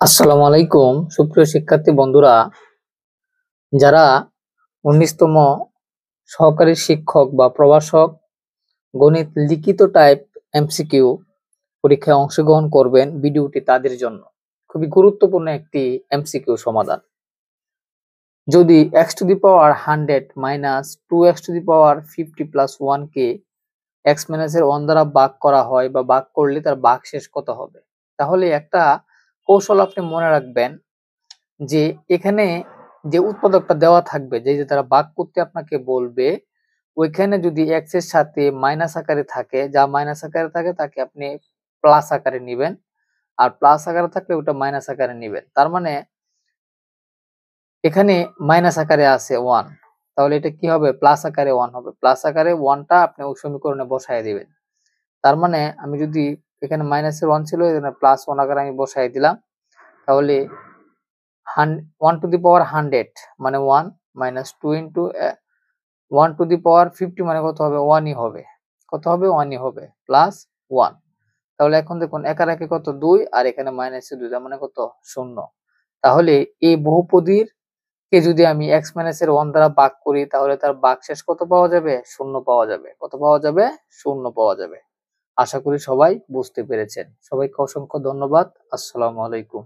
আসসালামু আলাইকুম সুপ্রিয় শিক্ষার্থী বন্ধুরা, যারা 19তম সহকারী শিক্ষক বা প্রভাষক গণিত লিখিত টাইপ এমসিকিউ পরীক্ষায় অংশগ্রহণ করবেন, ভিডিওটি তাদের জন্য। খুবই গুরুত্বপূর্ণ একটি এমসিকিউ সমাধান। যদি x⁻100 - 2x⁻50 + 1 কে x - 1 দ্বারা ভাগ করা হয় বা ভাগ করলে তার ভাগশেষ কত হবে, তাহলে একটা কৌশল আপনি মনে রাখবেন যে এখানে যে উৎপাদকটা দেওয়া থাকবে, যে তারা ভাগ করতে আপনাকে বলবে, ওইখানে যদি এক্স এর সাথে মাইনাস আকারে থাকে, যা মাইনাস আকারে থাকে তাকে আপনি প্লাস আকারে নেবেন, আর প্লাস আকারে থাকলে ওটা মাইনাস আকারে নেবেন। তার মানে এখানে মাইনাস আকারে আছে 1, তাহলে এটা কি হবে? প্লাস আকারে 1 হবে। প্লাস আকারে 1টা আপনি ওই সমীকরণে বসায় দিবেন। তার মানে আমি যদি এখানে মাইনাসের 1 ছিল, এখানে প্লাস 1 আকারে আমি বসাই দিলাম, তাহলে 1 মানে 1 - 2 * 1 মানে কত হবে? 1ই হবে। কত হবে? 1ই হবে প্লাস 1। তাহলে এখন দেখুন একার একে কত? 2, আর এখানে মাইনাসে 2, তার মানে কত? 0। তাহলে এই বহুপদীর কে যদি আমি x - 1 দ্বারা ভাগ করি, তাহলে তার ভাগশেষ কত পাওয়া যাবে? 0 পাওয়া যাবে। কত পাওয়া যাবে? 0 পাওয়া যাবে। আশা করি সবাই বুঝতে পেরেছেন। সবাইকে অসংখ্য ধন্যবাদ। আসসালামু আলাইকুম।